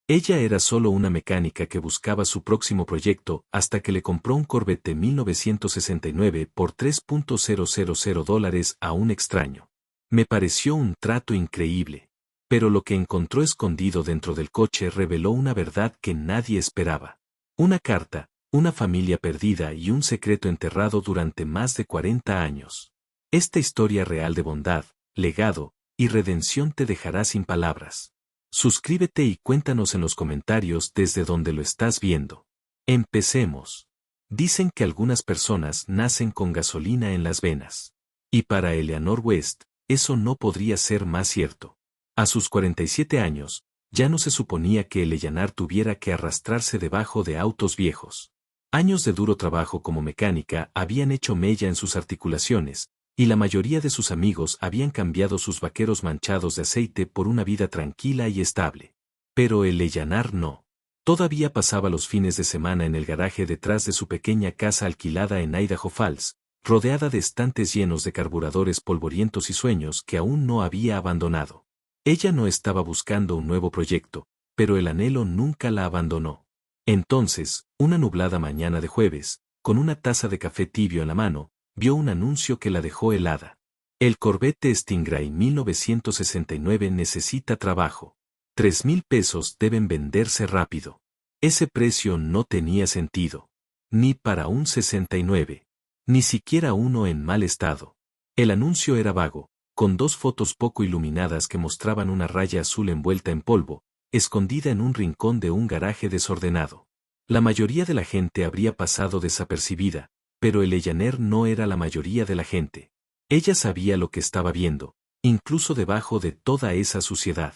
Ella era solo una mecánica que buscaba su próximo proyecto hasta que le compró un Corvette 1969 por $3,000 a un extraño. Me pareció un trato increíble. Pero lo que encontró escondido dentro del coche reveló una verdad que nadie esperaba. Una carta, una familia perdida y un secreto enterrado durante más de 40 años. Esta historia real de bondad, legado y redención te dejará sin palabras. Suscríbete y cuéntanos en los comentarios desde donde lo estás viendo. Empecemos. Dicen que algunas personas nacen con gasolina en las venas. Y para Eleanor West, eso no podría ser más cierto. A sus 47 años, ya no se suponía que Eleanor tuviera que arrastrarse debajo de autos viejos. Años de duro trabajo como mecánica habían hecho mella en sus articulaciones, y la mayoría de sus amigos habían cambiado sus vaqueros manchados de aceite por una vida tranquila y estable. Pero Eleanor no. Todavía pasaba los fines de semana en el garaje detrás de su pequeña casa alquilada en Idaho Falls, rodeada de estantes llenos de carburadores polvorientos y sueños que aún no había abandonado. Ella no estaba buscando un nuevo proyecto, pero el anhelo nunca la abandonó. Entonces, una nublada mañana de jueves, con una taza de café tibio en la mano, vio un anuncio que la dejó helada. El Corvette Stingray 1969 necesita trabajo. $3,000 deben venderse rápido. Ese precio no tenía sentido. Ni para un 69. Ni siquiera uno en mal estado. El anuncio era vago, con dos fotos poco iluminadas que mostraban una raya azul envuelta en polvo, escondida en un rincón de un garaje desordenado. La mayoría de la gente habría pasado desapercibida, pero Eleanor no era la mayoría de la gente. Ella sabía lo que estaba viendo, incluso debajo de toda esa suciedad.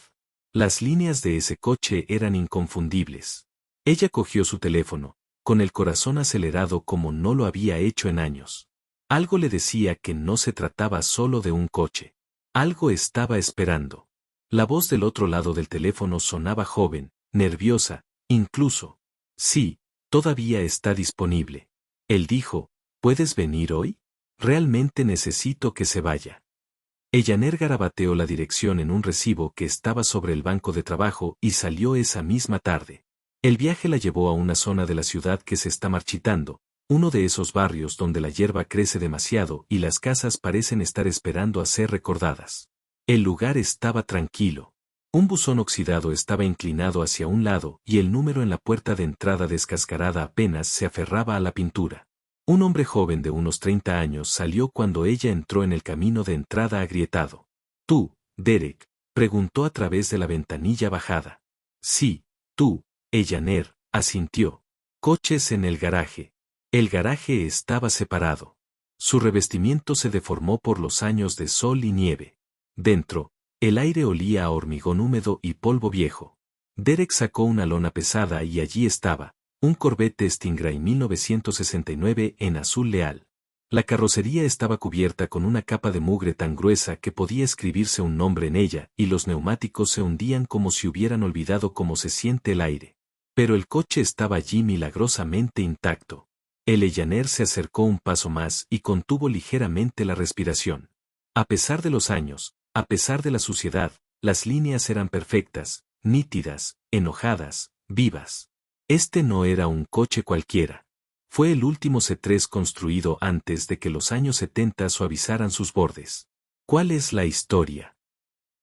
Las líneas de ese coche eran inconfundibles. Ella cogió su teléfono, con el corazón acelerado como no lo había hecho en años. Algo le decía que no se trataba solo de un coche. Algo estaba esperando. La voz del otro lado del teléfono sonaba joven, nerviosa, incluso. Sí, todavía está disponible. Él dijo, ¿puedes venir hoy? Realmente necesito que se vaya. Eleanor garabateó la dirección en un recibo que estaba sobre el banco de trabajo y salió esa misma tarde. El viaje la llevó a una zona de la ciudad que se está marchitando, uno de esos barrios donde la hierba crece demasiado y las casas parecen estar esperando a ser recordadas. El lugar estaba tranquilo. Un buzón oxidado estaba inclinado hacia un lado y el número en la puerta de entrada descascarada apenas se aferraba a la pintura. Un hombre joven de unos 30 años salió cuando ella entró en el camino de entrada agrietado. ¿Tú, Derek?, preguntó a través de la ventanilla bajada. Sí, tú, Eleanor, asintió. Coches en el garaje. El garaje estaba separado. Su revestimiento se deformó por los años de sol y nieve. Dentro, el aire olía a hormigón húmedo y polvo viejo. Derek sacó una lona pesada y allí estaba, un Corvette Stingray 1969 en azul leal. La carrocería estaba cubierta con una capa de mugre tan gruesa que podía escribirse un nombre en ella y los neumáticos se hundían como si hubieran olvidado cómo se siente el aire. Pero el coche estaba allí milagrosamente intacto. Eleanor se acercó un paso más y contuvo ligeramente la respiración. A pesar de los años, a pesar de la suciedad, las líneas eran perfectas, nítidas, enojadas, vivas. Este no era un coche cualquiera. Fue el último C3 construido antes de que los años 70 suavizaran sus bordes. ¿Cuál es la historia?,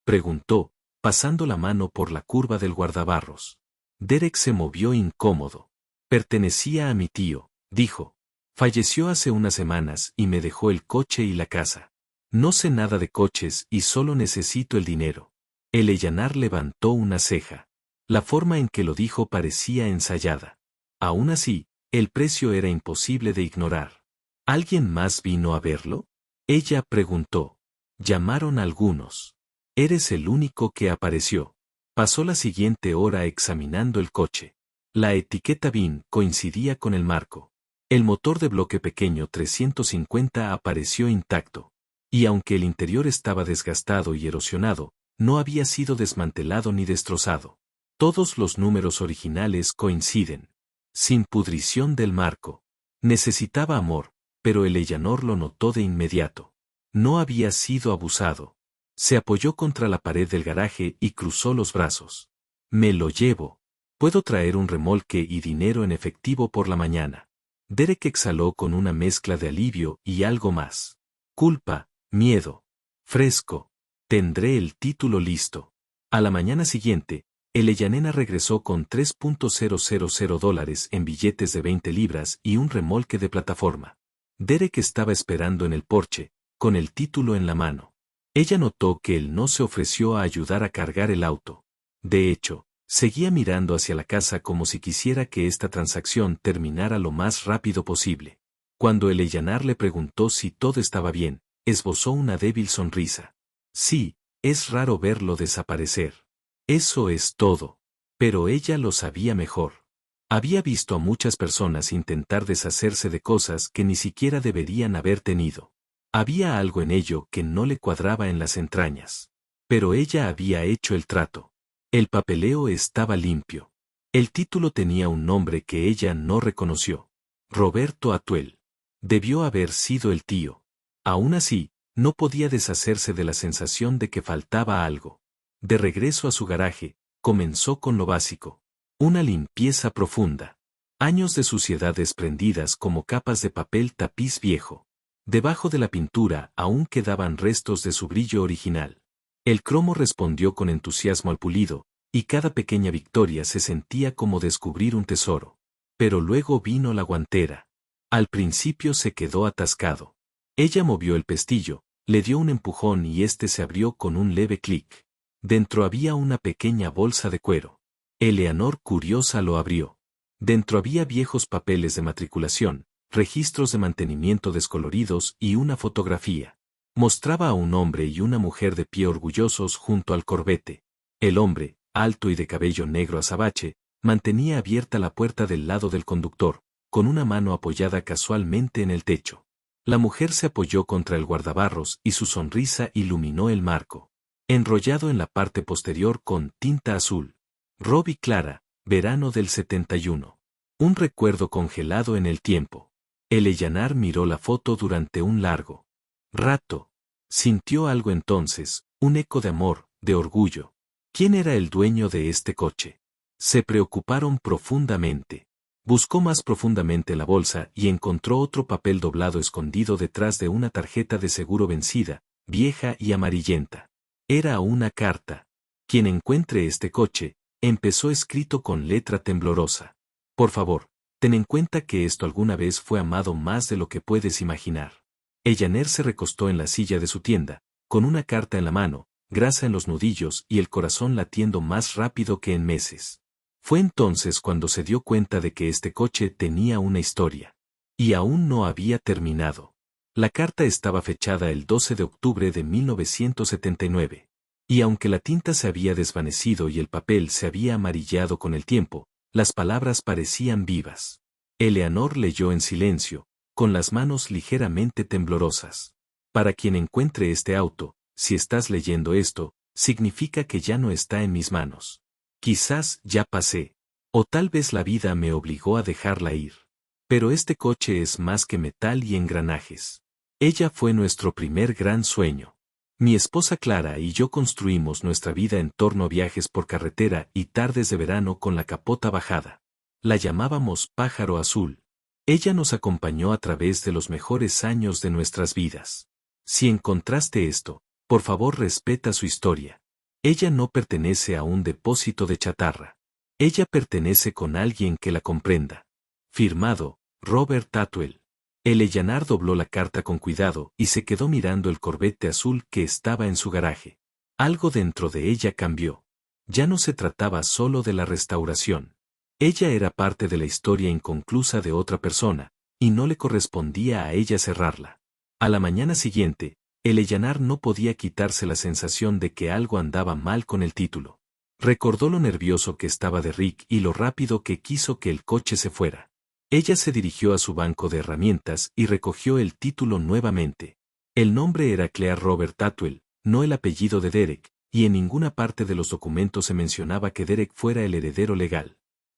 preguntó, pasando la mano por la curva del guardabarros. Derek se movió incómodo. Pertenecía a mi tío, dijo. Falleció hace unas semanas y me dejó el coche y la casa. No sé nada de coches y solo necesito el dinero. Eleanor levantó una ceja. La forma en que lo dijo parecía ensayada. Aún así, el precio era imposible de ignorar. ¿Alguien más vino a verlo?, ella preguntó. Llamaron algunos. Eres el único que apareció. Pasó la siguiente hora examinando el coche. La etiqueta VIN coincidía con el marco. El motor de bloque pequeño 350 apareció intacto. Y aunque el interior estaba desgastado y erosionado, no había sido desmantelado ni destrozado. Todos los números originales coinciden. Sin pudrición del marco. Necesitaba amor, pero Eleanor lo notó de inmediato. No había sido abusado. Se apoyó contra la pared del garaje y cruzó los brazos. Me lo llevo. Puedo traer un remolque y dinero en efectivo por la mañana. Derek exhaló con una mezcla de alivio y algo más. Culpa, miedo. Fresco. Tendré el título listo. A la mañana siguiente, Eleyanena regresó con $3,000 en billetes de 20 libras y un remolque de plataforma. Derek estaba esperando en el porche, con el título en la mano. Ella notó que él no se ofreció a ayudar a cargar el auto. De hecho, seguía mirando hacia la casa como si quisiera que esta transacción terminara lo más rápido posible. Cuando Eleyanar le preguntó si todo estaba bien, esbozó una débil sonrisa. Sí, es raro verlo desaparecer. Eso es todo. Pero ella lo sabía mejor. Había visto a muchas personas intentar deshacerse de cosas que ni siquiera deberían haber tenido. Había algo en ello que no le cuadraba en las entrañas. Pero ella había hecho el trato. El papeleo estaba limpio. El título tenía un nombre que ella no reconoció. Roberto Atuel. Debió haber sido el tío. Aún así, no podía deshacerse de la sensación de que faltaba algo. De regreso a su garaje, comenzó con lo básico. Una limpieza profunda. Años de suciedad desprendidas como capas de papel tapiz viejo. Debajo de la pintura aún quedaban restos de su brillo original. El cromo respondió con entusiasmo al pulido, y cada pequeña victoria se sentía como descubrir un tesoro. Pero luego vino la guantera. Al principio se quedó atascado. Ella movió el pestillo, le dio un empujón y este se abrió con un leve clic. Dentro había una pequeña bolsa de cuero. Eleanor, curiosa, lo abrió. Dentro había viejos papeles de matriculación, registros de mantenimiento descoloridos y una fotografía. Mostraba a un hombre y una mujer de pie orgullosos junto al corbete. El hombre, alto y de cabello negro azabache, mantenía abierta la puerta del lado del conductor, con una mano apoyada casualmente en el techo. La mujer se apoyó contra el guardabarros y su sonrisa iluminó el marco. Enrollado en la parte posterior con tinta azul. Rob y Clara, verano del 71. Un recuerdo congelado en el tiempo. Eleyanar miró la foto durante un largo rato. Sintió algo entonces, un eco de amor, de orgullo. ¿Quién era el dueño de este coche? Se preocuparon profundamente. Buscó más profundamente la bolsa y encontró otro papel doblado escondido detrás de una tarjeta de seguro vencida, vieja y amarillenta. Era una carta. Quien encuentre este coche, empezó escrito con letra temblorosa. Por favor, ten en cuenta que esto alguna vez fue amado más de lo que puedes imaginar. Eleanor se recostó en la silla de su tienda, con una carta en la mano, grasa en los nudillos y el corazón latiendo más rápido que en meses. Fue entonces cuando se dio cuenta de que este coche tenía una historia. Y aún no había terminado. La carta estaba fechada el 12 de octubre de 1979. Y aunque la tinta se había desvanecido y el papel se había amarillado con el tiempo, las palabras parecían vivas. Eleanor leyó en silencio, con las manos ligeramente temblorosas. Para quien encuentre este auto, si estás leyendo esto, significa que ya no está en mis manos. Quizás ya pasé. O tal vez la vida me obligó a dejarla ir. Pero este coche es más que metal y engranajes. Ella fue nuestro primer gran sueño. Mi esposa Clara y yo construimos nuestra vida en torno a viajes por carretera y tardes de verano con la capota bajada. La llamábamos Pájaro Azul. Ella nos acompañó a través de los mejores años de nuestras vidas. Si encontraste esto, por favor respeta su historia. Ella no pertenece a un depósito de chatarra. Ella pertenece con alguien que la comprenda. Firmado, Robert Atuel. Eleyanar dobló la carta con cuidado y se quedó mirando el Corvette azul que estaba en su garaje. Algo dentro de ella cambió. Ya no se trataba solo de la restauración. Ella era parte de la historia inconclusa de otra persona, y no le correspondía a ella cerrarla. A la mañana siguiente, Eleyanar no podía quitarse la sensación de que algo andaba mal con el título. Recordó lo nervioso que estaba de Rick y lo rápido que quiso que el coche se fuera. Ella se dirigió a su banco de herramientas y recogió el título nuevamente. El nombre era Claire Robert Atuel, no el apellido de Derek, y en ninguna parte de los documentos se mencionaba que Derek fuera el heredero legal.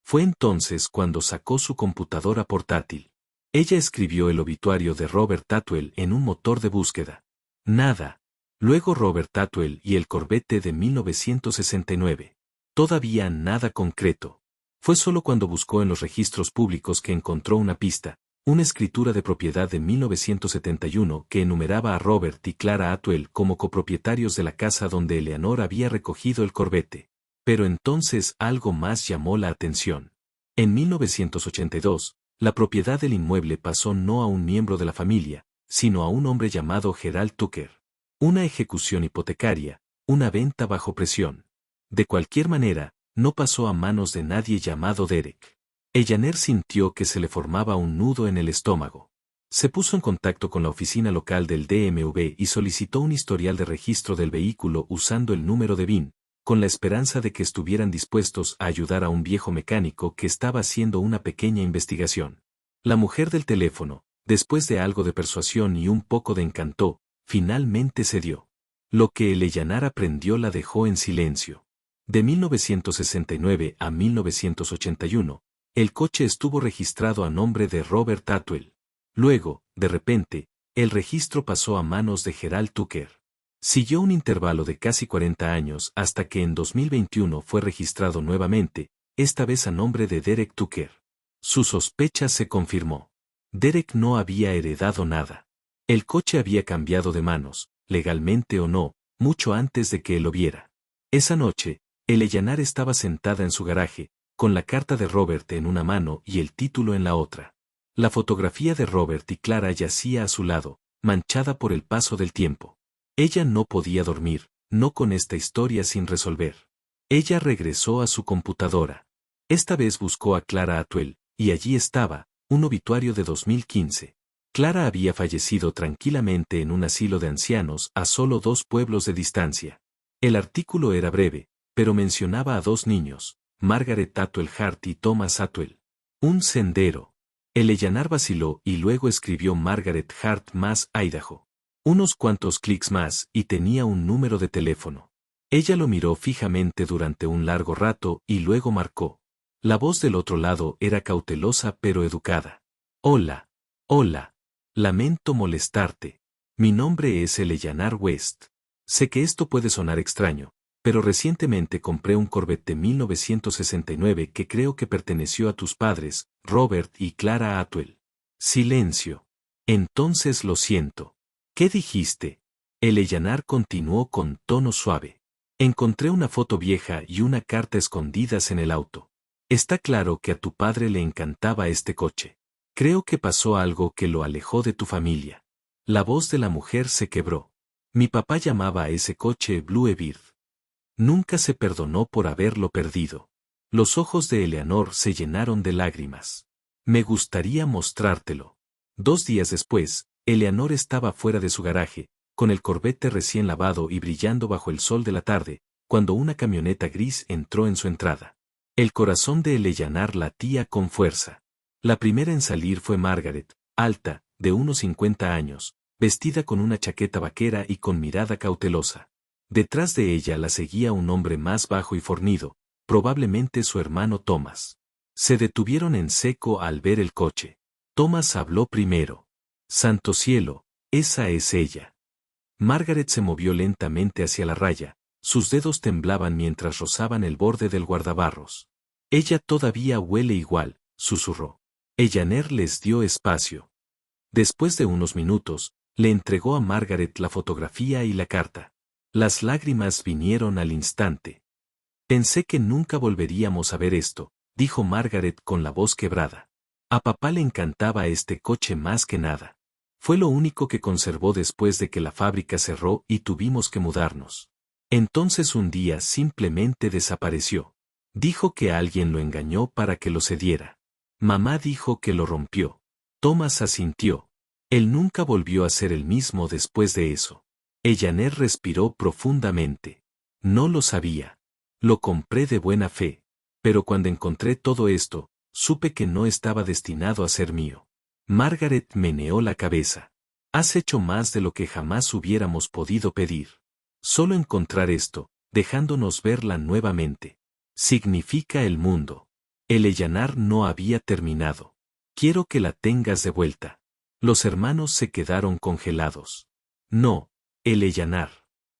Fue entonces cuando sacó su computadora portátil. Ella escribió el obituario de Robert Atuel en un motor de búsqueda. Nada. Luego Robert Atuel y el Corvette de 1969. Todavía nada concreto. Fue solo cuando buscó en los registros públicos que encontró una pista, una escritura de propiedad de 1971 que enumeraba a Robert y Clara Atwell como copropietarios de la casa donde Eleanor había recogido el Corvette. Pero entonces algo más llamó la atención. En 1982, la propiedad del inmueble pasó no a un miembro de la familia, sino a un hombre llamado Gerald Tucker. Una ejecución hipotecaria, una venta bajo presión. De cualquier manera, no pasó a manos de nadie llamado Derek. Eleanor sintió que se le formaba un nudo en el estómago. Se puso en contacto con la oficina local del DMV y solicitó un historial de registro del vehículo usando el número de VIN, con la esperanza de que estuvieran dispuestos a ayudar a un viejo mecánico que estaba haciendo una pequeña investigación. La mujer del teléfono, después de algo de persuasión y un poco de encanto, finalmente cedió. Lo que Eleanor aprendió la dejó en silencio. De 1969 a 1981, el coche estuvo registrado a nombre de Robert Atwell. Luego, de repente, el registro pasó a manos de Gerald Tucker. Siguió un intervalo de casi 40 años hasta que en 2021 fue registrado nuevamente, esta vez a nombre de Derek Tucker. Su sospecha se confirmó. Derek no había heredado nada. El coche había cambiado de manos, legalmente o no, mucho antes de que él lo viera. Esa noche, Eleanor estaba sentada en su garaje, con la carta de Robert en una mano y el título en la otra. La fotografía de Robert y Clara yacía a su lado, manchada por el paso del tiempo. Ella no podía dormir, no con esta historia sin resolver. Ella regresó a su computadora. Esta vez buscó a Clara Atwell, y allí estaba, un obituario de 2015. Clara había fallecido tranquilamente en un asilo de ancianos a solo 2 pueblos de distancia. El artículo era breve, pero mencionaba a 2 niños, Margaret Atwell Hart y Thomas Atwell. Un sendero. Eleanor vaciló y luego escribió Margaret Hart más Idaho. Unos cuantos clics más y tenía un número de teléfono. Ella lo miró fijamente durante un largo rato y luego marcó. La voz del otro lado era cautelosa pero educada. Hola. Hola. Lamento molestarte. Mi nombre es Eleanor West. Sé que esto puede sonar extraño, pero recientemente compré un Corvette de 1969 que creo que perteneció a tus padres, Robert y Clara Atwell. Silencio. Entonces lo siento. ¿Qué dijiste? Eleanor continuó con tono suave. Encontré una foto vieja y una carta escondidas en el auto. Está claro que a tu padre le encantaba este coche. Creo que pasó algo que lo alejó de tu familia. La voz de la mujer se quebró. Mi papá llamaba a ese coche Bluebird. Nunca se perdonó por haberlo perdido. Los ojos de Eleanor se llenaron de lágrimas. Me gustaría mostrártelo. 2 días después, Eleanor estaba fuera de su garaje, con el Corvette recién lavado y brillando bajo el sol de la tarde, cuando una camioneta gris entró en su entrada. El corazón de Eleanor latía con fuerza. La primera en salir fue Margaret, alta, de unos 50 años, vestida con una chaqueta vaquera y con mirada cautelosa. Detrás de ella la seguía un hombre más bajo y fornido, probablemente su hermano Thomas. Se detuvieron en seco al ver el coche. Thomas habló primero. Santo cielo, esa es ella. Margaret se movió lentamente hacia la raya, sus dedos temblaban mientras rozaban el borde del guardabarros. Ella todavía huele igual, susurró. Eleanor les dio espacio. Después de unos minutos, le entregó a Margaret la fotografía y la carta. Las lágrimas vinieron al instante. Pensé que nunca volveríamos a ver esto, dijo Margaret con la voz quebrada. A papá le encantaba este coche más que nada. Fue lo único que conservó después de que la fábrica cerró y tuvimos que mudarnos. Entonces un día simplemente desapareció. Dijo que alguien lo engañó para que lo cediera. Mamá dijo que lo rompió. Thomas asintió. Él nunca volvió a ser el mismo después de eso. Eleanor respiró profundamente. No lo sabía. Lo compré de buena fe. Pero cuando encontré todo esto, supe que no estaba destinado a ser mío. Margaret meneó la cabeza. Has hecho más de lo que jamás hubiéramos podido pedir. Solo encontrar esto, dejándonos verla nuevamente. Significa el mundo. Eleanor no había terminado. Quiero que la tengas de vuelta. Los hermanos se quedaron congelados. No, Eleanor.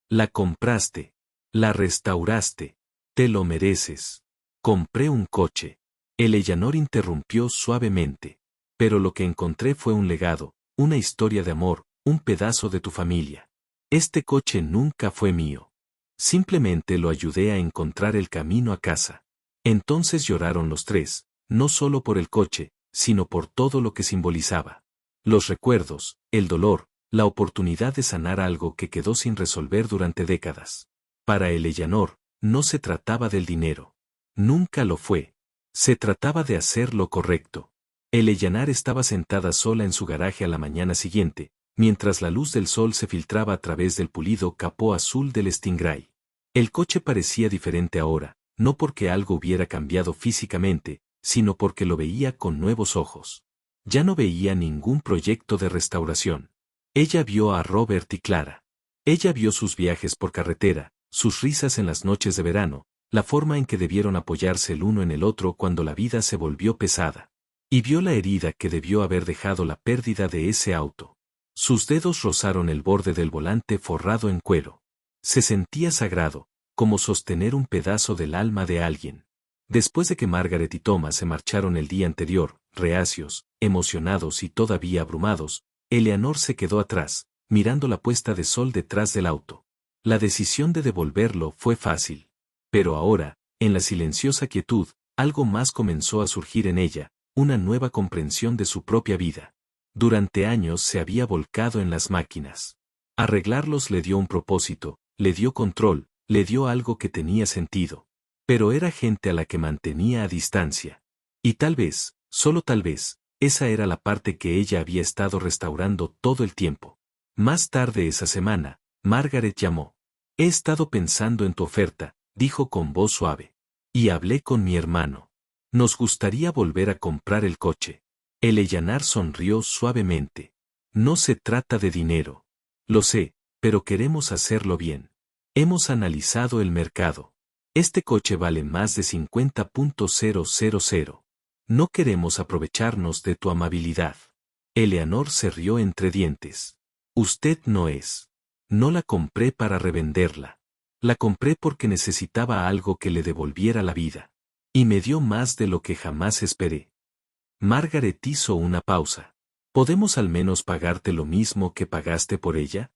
La compraste. La restauraste. Te lo mereces. Compré un coche. Eleanor interrumpió suavemente. Pero lo que encontré fue un legado, una historia de amor, un pedazo de tu familia. Este coche nunca fue mío. Simplemente lo ayudé a encontrar el camino a casa. Entonces lloraron los tres, no solo por el coche, sino por todo lo que simbolizaba. Los recuerdos, el dolor, la oportunidad de sanar algo que quedó sin resolver durante décadas. Para Eleanor, no se trataba del dinero. Nunca lo fue. Se trataba de hacer lo correcto. Eleanor estaba sentada sola en su garaje a la mañana siguiente, mientras la luz del sol se filtraba a través del pulido capó azul del Stingray. El coche parecía diferente ahora, no porque algo hubiera cambiado físicamente, sino porque lo veía con nuevos ojos. Ya no veía ningún proyecto de restauración. Ella vio a Robert y Clara. Ella vio sus viajes por carretera, sus risas en las noches de verano, la forma en que debieron apoyarse el uno en el otro cuando la vida se volvió pesada. Y vio la herida que debió haber dejado la pérdida de ese auto. Sus dedos rozaron el borde del volante forrado en cuero. Se sentía sagrado, como sostener un pedazo del alma de alguien. Después de que Margaret y Thomas se marcharon el día anterior, reacios, emocionados y todavía abrumados, Eleanor se quedó atrás, mirando la puesta de sol detrás del auto. La decisión de devolverlo fue fácil. Pero ahora, en la silenciosa quietud, algo más comenzó a surgir en ella, una nueva comprensión de su propia vida. Durante años se había volcado en las máquinas. Arreglarlos le dio un propósito, le dio control, le dio algo que tenía sentido. Pero era gente a la que mantenía a distancia. Y tal vez, solo tal vez, esa era la parte que ella había estado restaurando todo el tiempo. Más tarde esa semana, Margaret llamó. He estado pensando en tu oferta, dijo con voz suave. Y hablé con mi hermano. Nos gustaría volver a comprar el coche. Eleanor sonrió suavemente. No se trata de dinero. Lo sé, pero queremos hacerlo bien. Hemos analizado el mercado. Este coche vale más de 50.000. No queremos aprovecharnos de tu amabilidad. Eleanor se rió entre dientes. Usted no es. No la compré para revenderla. La compré porque necesitaba algo que le devolviera la vida. Y me dio más de lo que jamás esperé. Margaret hizo una pausa. ¿Podemos al menos pagarte lo mismo que pagaste por ella?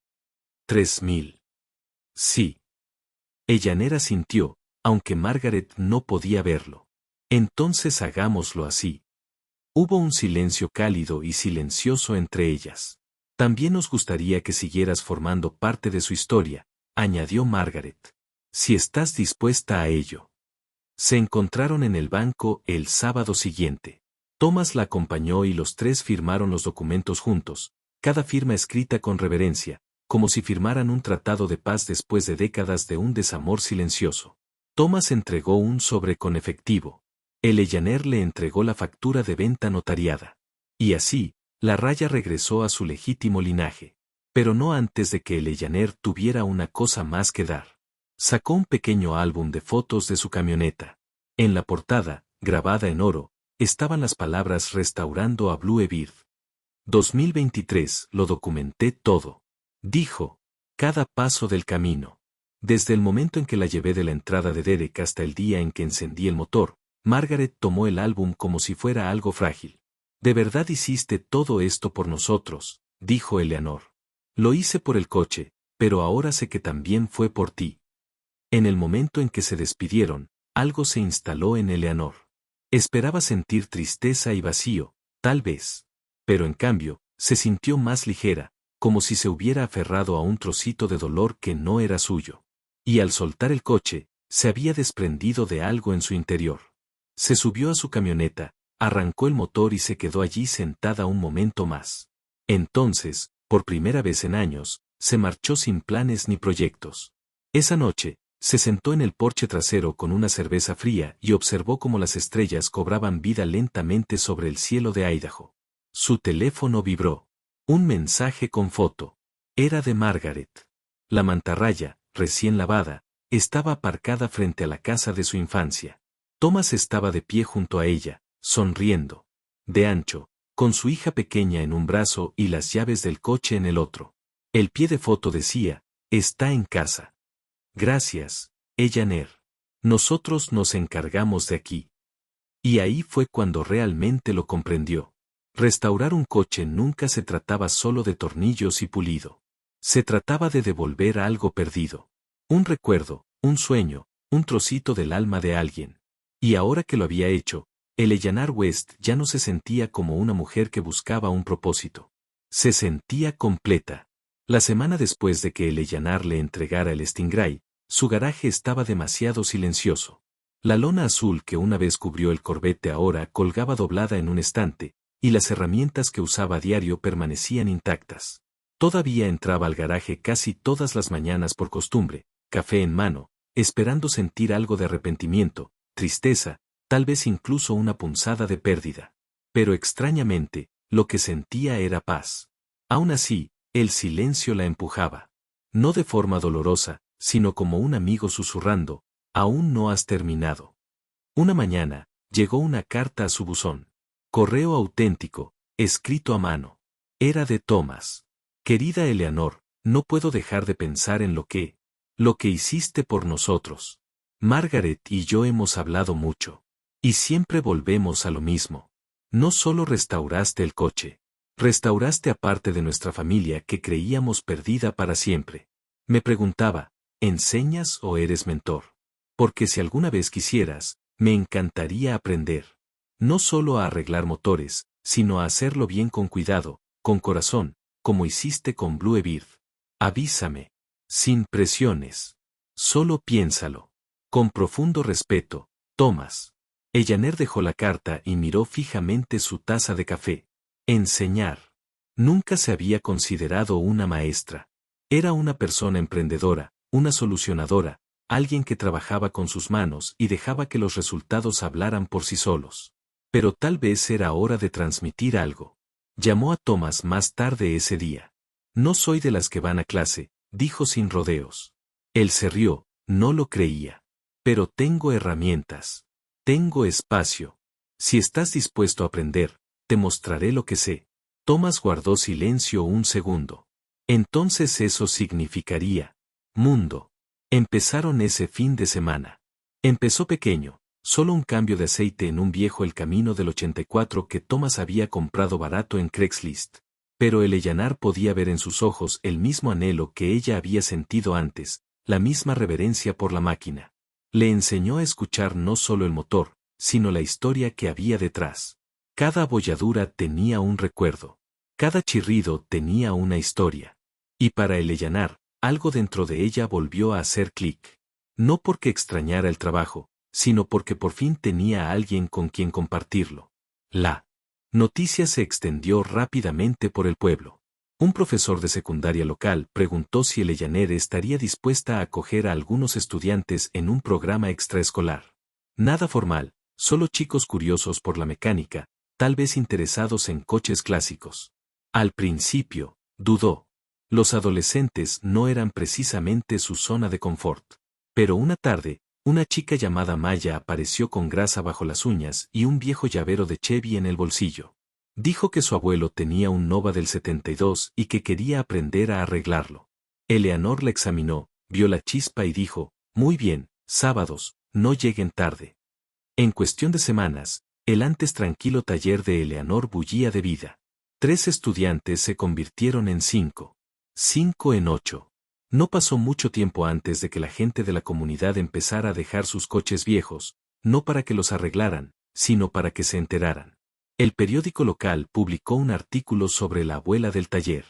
3.000. Sí. Eleanor asintió, aunque Margaret no podía verlo. Entonces hagámoslo así. Hubo un silencio cálido y silencioso entre ellas. También nos gustaría que siguieras formando parte de su historia, añadió Margaret. Si estás dispuesta a ello. Se encontraron en el banco el sábado siguiente. Thomas la acompañó y los tres firmaron los documentos juntos, cada firma escrita con reverencia, como si firmaran un tratado de paz después de décadas de un desamor silencioso. Thomas entregó un sobre con efectivo. Eleanor le entregó la factura de venta notariada. Y así, la raya regresó a su legítimo linaje. Pero no antes de que Eleanor tuviera una cosa más que dar. Sacó un pequeño álbum de fotos de su camioneta. En la portada, grabada en oro, estaban las palabras Restaurando a Blue Bird. 2023, lo documenté todo. Dijo. Cada paso del camino. Desde el momento en que la llevé de la entrada de Derek hasta el día en que encendí el motor, Margaret tomó el álbum como si fuera algo frágil. ¿De verdad hiciste todo esto por nosotros?, dijo Eleanor. Lo hice por el coche, pero ahora sé que también fue por ti. En el momento en que se despidieron, algo se instaló en Eleanor. Esperaba sentir tristeza y vacío, tal vez. Pero en cambio, se sintió más ligera, como si se hubiera aferrado a un trocito de dolor que no era suyo. Y al soltar el coche, se había desprendido de algo en su interior. Se subió a su camioneta, arrancó el motor y se quedó allí sentada un momento más. Entonces, por primera vez en años, se marchó sin planes ni proyectos. Esa noche, se sentó en el porche trasero con una cerveza fría y observó cómo las estrellas cobraban vida lentamente sobre el cielo de Idaho. Su teléfono vibró. Un mensaje con foto. Era de Margaret. La mantarraya, recién lavada, estaba aparcada frente a la casa de su infancia. Thomas estaba de pie junto a ella, sonriendo. De ancho, con su hija pequeña en un brazo y las llaves del coche en el otro. El pie de foto decía, está en casa. Gracias, Eleanor. Nosotros nos encargamos de aquí. Y ahí fue cuando realmente lo comprendió. Restaurar un coche nunca se trataba solo de tornillos y pulido. Se trataba de devolver algo perdido. Un recuerdo, un sueño, un trocito del alma de alguien. Y ahora que lo había hecho, Eleanor West ya no se sentía como una mujer que buscaba un propósito. Se sentía completa. La semana después de que Eleanor le entregara el Stingray, su garaje estaba demasiado silencioso. La lona azul que una vez cubrió el Corvette ahora colgaba doblada en un estante, y las herramientas que usaba a diario permanecían intactas. Todavía entraba al garaje casi todas las mañanas por costumbre, café en mano, esperando sentir algo de arrepentimiento, tristeza, tal vez incluso una punzada de pérdida. Pero extrañamente, lo que sentía era paz. Aún así, el silencio la empujaba. No de forma dolorosa, sino como un amigo susurrando, aún no has terminado. Una mañana, llegó una carta a su buzón. Correo auténtico, escrito a mano. Era de Thomas. Querida Eleanor, no puedo dejar de pensar en lo que hiciste por nosotros. Margaret y yo hemos hablado mucho. Y siempre volvemos a lo mismo. No solo restauraste el coche. Restauraste a parte de nuestra familia que creíamos perdida para siempre. Me preguntaba, ¿enseñas o eres mentor? Porque si alguna vez quisieras, me encantaría aprender. No solo a arreglar motores, sino a hacerlo bien con cuidado, con corazón, como hiciste con Bluebird. Avísame. Sin presiones. Solo piénsalo. Con profundo respeto, Thomas. Eleanor dejó la carta y miró fijamente su taza de café. Enseñar. Nunca se había considerado una maestra. Era una persona emprendedora, una solucionadora, alguien que trabajaba con sus manos y dejaba que los resultados hablaran por sí solos. Pero tal vez era hora de transmitir algo. Llamó a Thomas más tarde ese día. No soy de las que van a clase, dijo sin rodeos. Él se rió, no lo creía. Pero tengo herramientas. Tengo espacio. Si estás dispuesto a aprender, te mostraré lo que sé. Thomas guardó silencio un segundo. Entonces eso significaría mundo. Empezaron ese fin de semana. Empezó pequeño, solo un cambio de aceite en un viejo El Camino del 84 que Thomas había comprado barato en Craigslist. Pero Eleanor podía ver en sus ojos el mismo anhelo que ella había sentido antes, la misma reverencia por la máquina. Le enseñó a escuchar no solo el motor, sino la historia que había detrás. Cada abolladura tenía un recuerdo. Cada chirrido tenía una historia. Y para Eleanor, algo dentro de ella volvió a hacer clic. No porque extrañara el trabajo, sino porque por fin tenía a alguien con quien compartirlo. La noticia se extendió rápidamente por el pueblo. Un profesor de secundaria local preguntó si Eleanor estaría dispuesta a acoger a algunos estudiantes en un programa extraescolar. Nada formal, solo chicos curiosos por la mecánica, tal vez interesados en coches clásicos. Al principio, dudó. Los adolescentes no eran precisamente su zona de confort. Pero una tarde, una chica llamada Maya apareció con grasa bajo las uñas y un viejo llavero de Chevy en el bolsillo. Dijo que su abuelo tenía un Nova del 72 y que quería aprender a arreglarlo. Eleanor la examinó, vio la chispa y dijo, muy bien, sábados, no lleguen tarde. En cuestión de semanas, el antes tranquilo taller de Eleanor bullía de vida. 3 estudiantes se convirtieron en 5. 5 en 8. No pasó mucho tiempo antes de que la gente de la comunidad empezara a dejar sus coches viejos, no para que los arreglaran, sino para que se enteraran. El periódico local publicó un artículo sobre la abuela del taller.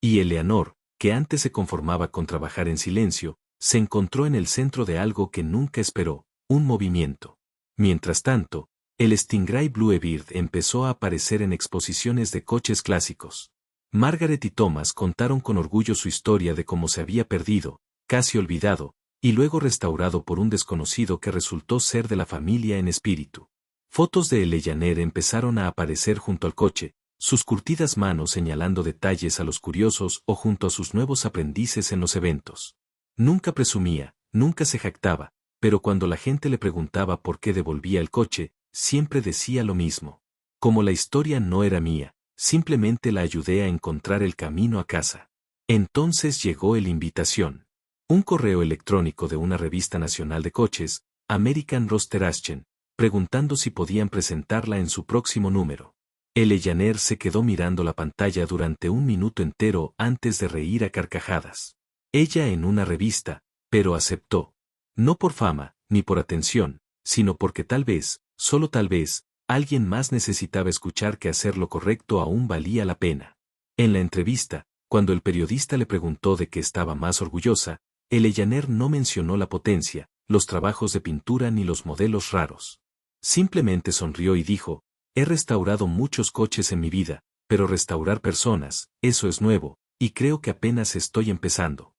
Y Eleanor, que antes se conformaba con trabajar en silencio, se encontró en el centro de algo que nunca esperó, un movimiento. Mientras tanto, el Stingray Bluebird empezó a aparecer en exposiciones de coches clásicos. Margaret y Thomas contaron con orgullo su historia de cómo se había perdido, casi olvidado, y luego restaurado por un desconocido que resultó ser de la familia en espíritu. Fotos de Eleanor empezaron a aparecer junto al coche, sus curtidas manos señalando detalles a los curiosos o junto a sus nuevos aprendices en los eventos. Nunca presumía, nunca se jactaba, pero cuando la gente le preguntaba por qué devolvía el coche, siempre decía lo mismo. Como la historia no era mía, simplemente la ayudé a encontrar el camino a casa. Entonces llegó la invitación. Un correo electrónico de una revista nacional de coches, American Roster Action, preguntando si podían presentarla en su próximo número. Eleanor se quedó mirando la pantalla durante un minuto entero antes de reír a carcajadas. Ella en una revista, pero aceptó. No por fama, ni por atención, sino porque tal vez, solo tal vez, alguien más necesitaba escuchar que hacer lo correcto aún valía la pena. En la entrevista, cuando el periodista le preguntó de qué estaba más orgullosa, Eleanor no mencionó la potencia, los trabajos de pintura ni los modelos raros. Simplemente sonrió y dijo, he restaurado muchos coches en mi vida, pero restaurar personas, eso es nuevo, y creo que apenas estoy empezando.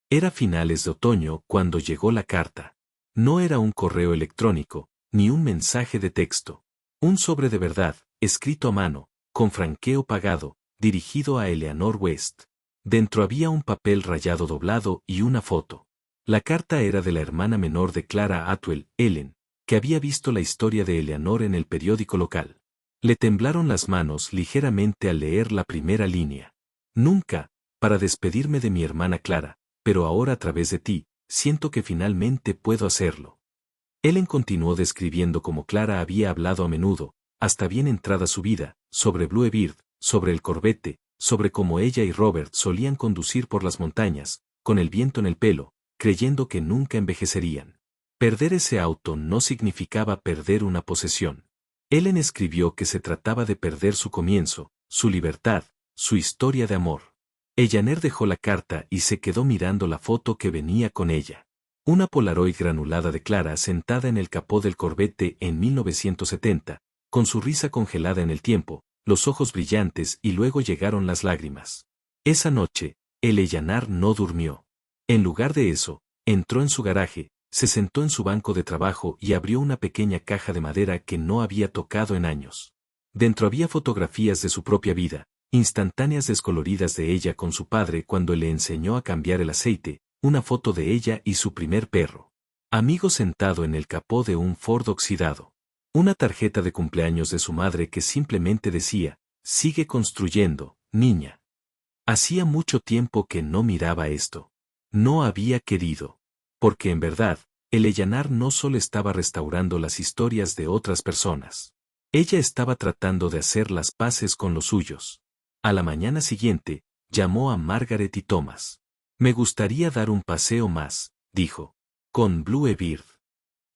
Era finales de otoño cuando llegó la carta. No era un correo electrónico, ni un mensaje de texto. Un sobre de verdad, escrito a mano, con franqueo pagado, dirigido a Eleanor West. Dentro había un papel rayado doblado y una foto. La carta era de la hermana menor de Clara Atwell, Ellen, que había visto la historia de Eleanor en el periódico local. Le temblaron las manos ligeramente al leer la primera línea. Nunca, para despedirme de mi hermana Clara, pero ahora a través de ti, siento que finalmente puedo hacerlo. Ellen continuó describiendo cómo Clara había hablado a menudo, hasta bien entrada su vida, sobre Bluebeard, sobre el Corvette, sobre cómo ella y Robert solían conducir por las montañas, con el viento en el pelo, creyendo que nunca envejecerían. Perder ese auto no significaba perder una posesión. Ellen escribió que se trataba de perder su comienzo, su libertad, su historia de amor. Eleanor dejó la carta y se quedó mirando la foto que venía con ella. Una Polaroid granulada de Clara sentada en el capó del Corvette en 1970, con su risa congelada en el tiempo, los ojos brillantes y luego llegaron las lágrimas. Esa noche, Eleanor no durmió. En lugar de eso, entró en su garaje, se sentó en su banco de trabajo y abrió una pequeña caja de madera que no había tocado en años. Dentro había fotografías de su propia vida, instantáneas descoloridas de ella con su padre cuando le enseñó a cambiar el aceite, una foto de ella y su primer perro. Amigo sentado en el capó de un Ford oxidado. Una tarjeta de cumpleaños de su madre que simplemente decía, sigue construyendo, niña. Hacía mucho tiempo que no miraba esto. No había querido. Porque en verdad, Eleanor no solo estaba restaurando las historias de otras personas. Ella estaba tratando de hacer las paces con los suyos. A la mañana siguiente, llamó a Margaret y Thomas. Me gustaría dar un paseo más, dijo. Con Bluebeard.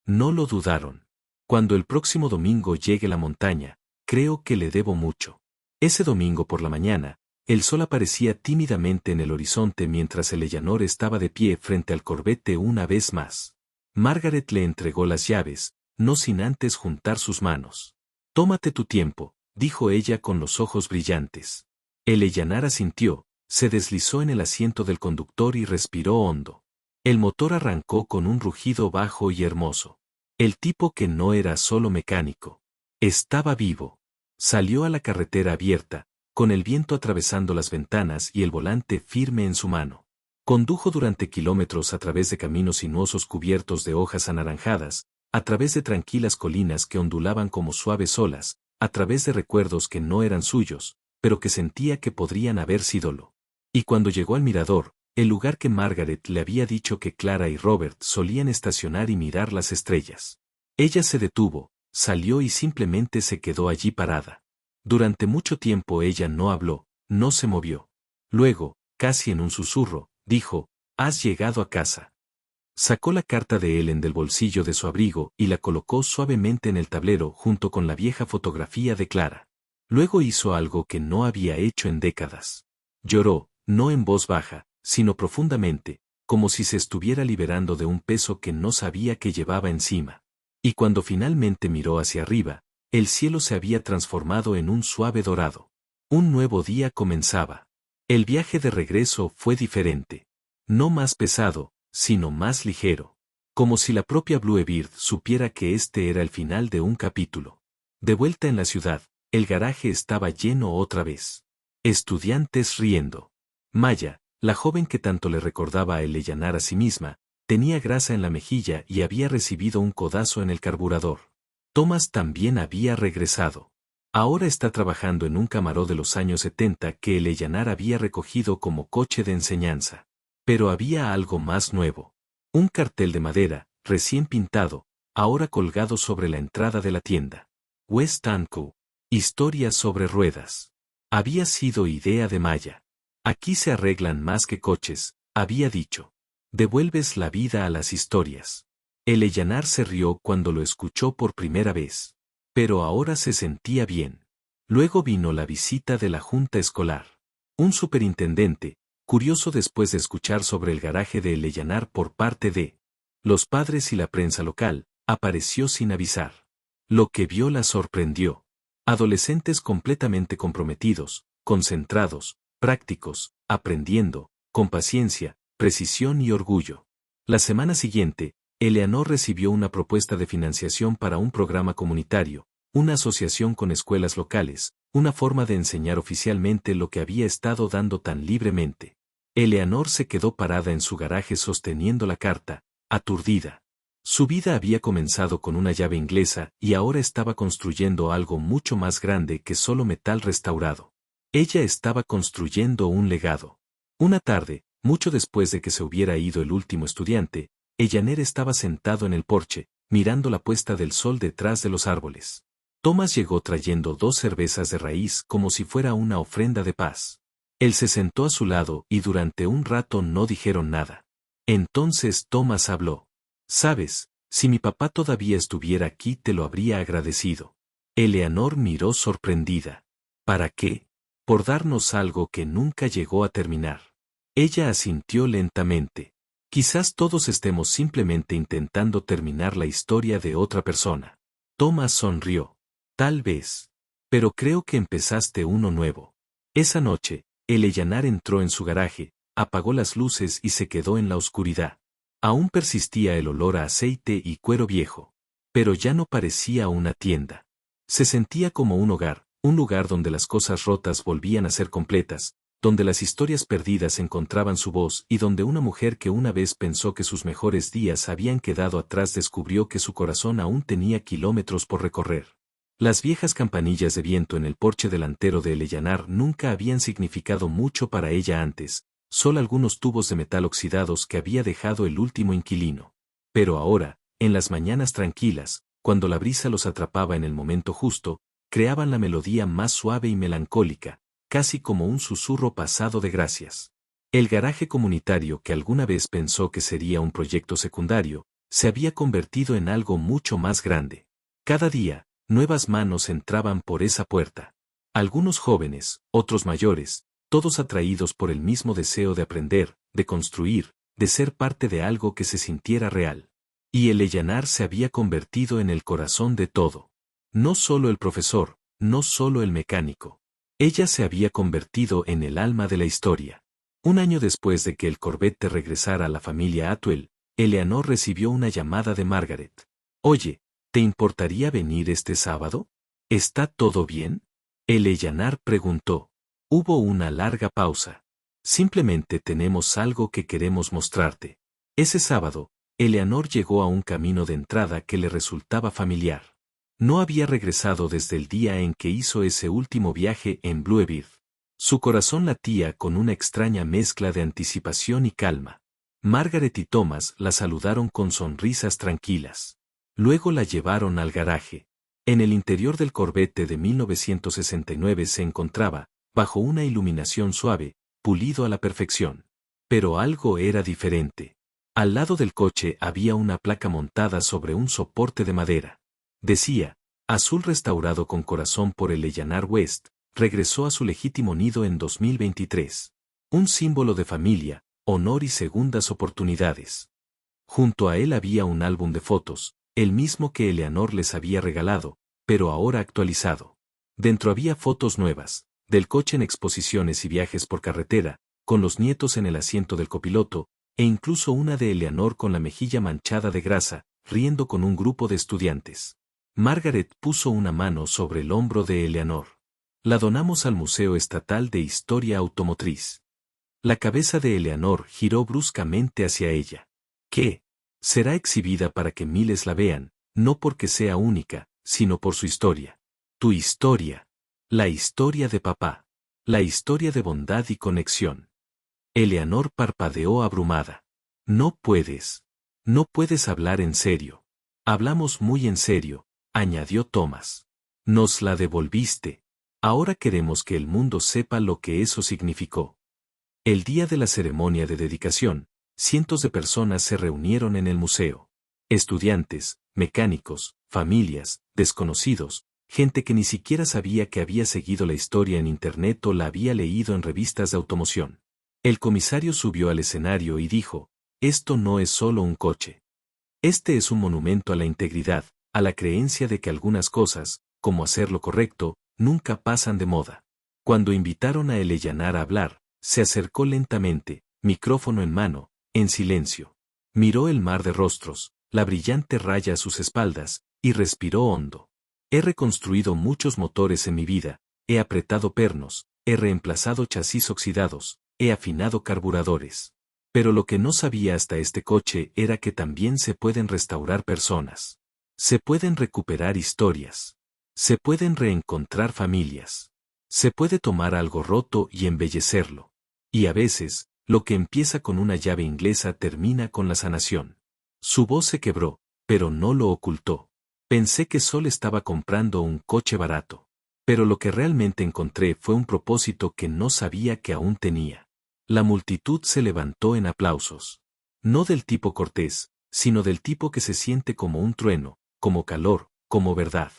No lo dudaron. Cuando el próximo domingo llegue la montaña, creo que le debo mucho. Ese domingo por la mañana, el sol aparecía tímidamente en el horizonte mientras Eleanor estaba de pie frente al Corvette una vez más. Margaret le entregó las llaves, no sin antes juntar sus manos. Tómate tu tiempo, dijo ella con los ojos brillantes. Eleanor asintió, se deslizó en el asiento del conductor y respiró hondo. El motor arrancó con un rugido bajo y hermoso. El tipo que no era solo mecánico. Estaba vivo. Salió a la carretera abierta, con el viento atravesando las ventanas y el volante firme en su mano. Condujo durante kilómetros a través de caminos sinuosos cubiertos de hojas anaranjadas, a través de tranquilas colinas que ondulaban como suaves olas, a través de recuerdos que no eran suyos, pero que sentía que podrían haber sídolo. Y cuando llegó al mirador, el lugar que Margaret le había dicho que Clara y Robert solían estacionar y mirar las estrellas. Ella se detuvo, salió y simplemente se quedó allí parada. Durante mucho tiempo ella no habló, no se movió. Luego, casi en un susurro, dijo, «Has llegado a casa». Sacó la carta de Ellen del bolsillo de su abrigo y la colocó suavemente en el tablero junto con la vieja fotografía de Clara. Luego hizo algo que no había hecho en décadas. Lloró, no en voz baja, sino profundamente, como si se estuviera liberando de un peso que no sabía que llevaba encima. Y cuando finalmente miró hacia arriba, el cielo se había transformado en un suave dorado. Un nuevo día comenzaba. El viaje de regreso fue diferente. No más pesado, sino más ligero. Como si la propia Bluebeard supiera que este era el final de un capítulo. De vuelta en la ciudad, el garaje estaba lleno otra vez. Estudiantes riendo. Maya, la joven que tanto le recordaba a Eleanor a sí misma, tenía grasa en la mejilla y había recibido un codazo en el carburador. Thomas también había regresado. Ahora está trabajando en un Camaro de los años 70 que Eleanor había recogido como coche de enseñanza. Pero había algo más nuevo. Un cartel de madera, recién pintado, ahora colgado sobre la entrada de la tienda. West Co. Historias sobre ruedas. Había sido idea de Maya. Aquí se arreglan más que coches, había dicho. Devuelves la vida a las historias. Eleyanar se rió cuando lo escuchó por primera vez. Pero ahora se sentía bien. Luego vino la visita de la junta escolar. Un superintendente, curioso después de escuchar sobre el garaje de Eleyanar por parte de los padres y la prensa local, apareció sin avisar. Lo que vio la sorprendió. Adolescentes completamente comprometidos, concentrados, prácticos, aprendiendo, con paciencia, precisión y orgullo. La semana siguiente, Eleanor recibió una propuesta de financiación para un programa comunitario, una asociación con escuelas locales, una forma de enseñar oficialmente lo que había estado dando tan libremente. Eleanor se quedó parada en su garaje sosteniendo la carta, aturdida. Su vida había comenzado con una llave inglesa y ahora estaba construyendo algo mucho más grande que solo metal restaurado. Ella estaba construyendo un legado. Una tarde, mucho después de que se hubiera ido el último estudiante, Eleanor estaba sentado en el porche, mirando la puesta del sol detrás de los árboles. Thomas llegó trayendo 2 cervezas de raíz como si fuera una ofrenda de paz. Él se sentó a su lado y durante un rato no dijeron nada. Entonces Thomas habló. «Sabes, si mi papá todavía estuviera aquí te lo habría agradecido». Eleanor miró sorprendida. «¿Para qué?» «Por darnos algo que nunca llegó a terminar». Ella asintió lentamente. «Quizás todos estemos simplemente intentando terminar la historia de otra persona». Thomas sonrió. «Tal vez. Pero creo que empezaste uno nuevo». Esa noche, Eleanor entró en su garaje, apagó las luces y se quedó en la oscuridad. Aún persistía el olor a aceite y cuero viejo. Pero ya no parecía una tienda. Se sentía como un hogar, un lugar donde las cosas rotas volvían a ser completas, donde las historias perdidas encontraban su voz y donde una mujer que una vez pensó que sus mejores días habían quedado atrás descubrió que su corazón aún tenía kilómetros por recorrer. Las viejas campanillas de viento en el porche delantero de Eleanor nunca habían significado mucho para ella antes, solo algunos tubos de metal oxidados que había dejado el último inquilino. Pero ahora, en las mañanas tranquilas, cuando la brisa los atrapaba en el momento justo, creaban la melodía más suave y melancólica, casi como un susurro pasado de gracias. El garaje comunitario que alguna vez pensó que sería un proyecto secundario, se había convertido en algo mucho más grande. Cada día, nuevas manos entraban por esa puerta. Algunos jóvenes, otros mayores, todos atraídos por el mismo deseo de aprender, de construir, de ser parte de algo que se sintiera real. Y Eleanor se había convertido en el corazón de todo. No solo el profesor, no solo el mecánico. Ella se había convertido en el alma de la historia. Un año después de que el Corvette regresara a la familia Atwell, Eleanor recibió una llamada de Margaret. «Oye, ¿te importaría venir este sábado? ¿Está todo bien?» Eleanor preguntó. Hubo una larga pausa. «Simplemente tenemos algo que queremos mostrarte». Ese sábado, Eleanor llegó a un camino de entrada que le resultaba familiar. No había regresado desde el día en que hizo ese último viaje en Bluebird. Su corazón latía con una extraña mezcla de anticipación y calma. Margaret y Thomas la saludaron con sonrisas tranquilas. Luego la llevaron al garaje. En el interior del Corvette de 1969 se encontraba, bajo una iluminación suave, pulido a la perfección. Pero algo era diferente. Al lado del coche había una placa montada sobre un soporte de madera. Decía, azul restaurado con corazón por Eleanor West, regresó a su legítimo nido en 2023. Un símbolo de familia, honor y segundas oportunidades. Junto a él había un álbum de fotos, el mismo que Eleanor les había regalado, pero ahora actualizado. Dentro había fotos nuevas, del coche en exposiciones y viajes por carretera, con los nietos en el asiento del copiloto, e incluso una de Eleanor con la mejilla manchada de grasa, riendo con un grupo de estudiantes. Margaret puso una mano sobre el hombro de Eleanor. La donamos al Museo Estatal de Historia Automotriz. La cabeza de Eleanor giró bruscamente hacia ella. ¿Qué? Será exhibida para que miles la vean, no porque sea única, sino por su historia. Tu historia. La historia de papá. La historia de bondad y conexión. Eleanor parpadeó abrumada. No puedes. No puedes hablar en serio. Hablamos muy en serio, añadió Thomas. Nos la devolviste. Ahora queremos que el mundo sepa lo que eso significó. El día de la ceremonia de dedicación, cientos de personas se reunieron en el museo. Estudiantes, mecánicos, familias, desconocidos, gente que ni siquiera sabía que había seguido la historia en Internet o la había leído en revistas de automoción. El comisario subió al escenario y dijo, esto no es solo un coche. Este es un monumento a la integridad, a la creencia de que algunas cosas, como hacer lo correcto, nunca pasan de moda. Cuando invitaron a Eleyanar a hablar, se acercó lentamente, micrófono en mano, en silencio. Miró el mar de rostros, la brillante raya a sus espaldas, y respiró hondo. He reconstruido muchos motores en mi vida, he apretado pernos, he reemplazado chasis oxidados, he afinado carburadores. Pero lo que no sabía hasta este coche era que también se pueden restaurar personas. Se pueden recuperar historias. Se pueden reencontrar familias. Se puede tomar algo roto y embellecerlo. Y a veces, lo que empieza con una llave inglesa termina con la sanación. Su voz se quebró, pero no lo ocultó. Pensé que solo estaba comprando un coche barato. Pero lo que realmente encontré fue un propósito que no sabía que aún tenía. La multitud se levantó en aplausos. No del tipo cortés, sino del tipo que se siente como un trueno, como calor, como verdad.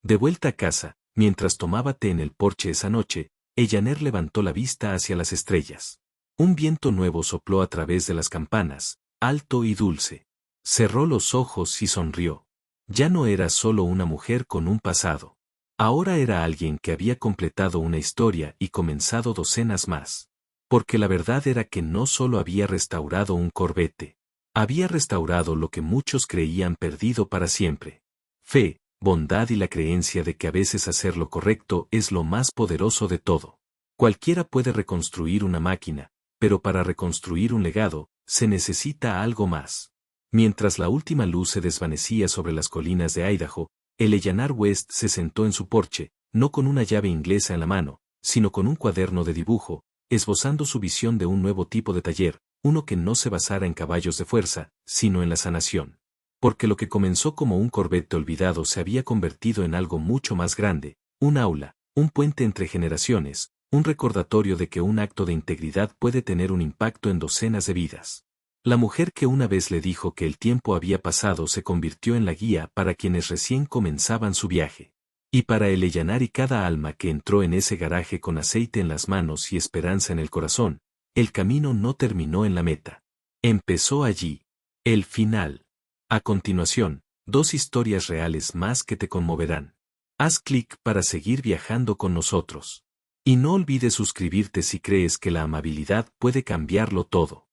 De vuelta a casa, mientras tomaba té en el porche esa noche, Eleanor levantó la vista hacia las estrellas. Un viento nuevo sopló a través de las campanas, alto y dulce. Cerró los ojos y sonrió. Ya no era solo una mujer con un pasado. Ahora era alguien que había completado una historia y comenzado docenas más. Porque la verdad era que no solo había restaurado un Corvette. Había restaurado lo que muchos creían perdido para siempre. Fe, bondad y la creencia de que a veces hacer lo correcto es lo más poderoso de todo. Cualquiera puede reconstruir una máquina, pero para reconstruir un legado, se necesita algo más. Mientras la última luz se desvanecía sobre las colinas de Idaho, Eleanor West se sentó en su porche, no con una llave inglesa en la mano, sino con un cuaderno de dibujo, esbozando su visión de un nuevo tipo de taller, uno que no se basara en caballos de fuerza, sino en la sanación. Porque lo que comenzó como un Corvette olvidado se había convertido en algo mucho más grande, un aula, un puente entre generaciones, un recordatorio de que un acto de integridad puede tener un impacto en docenas de vidas. La mujer que una vez le dijo que el tiempo había pasado se convirtió en la guía para quienes recién comenzaban su viaje. Y para Eleanor y cada alma que entró en ese garaje con aceite en las manos y esperanza en el corazón, el camino no terminó en la meta. Empezó allí. El final. A continuación, 2 historias reales más que te conmoverán. Haz clic para seguir viajando con nosotros. Y no olvides suscribirte si crees que la amabilidad puede cambiarlo todo.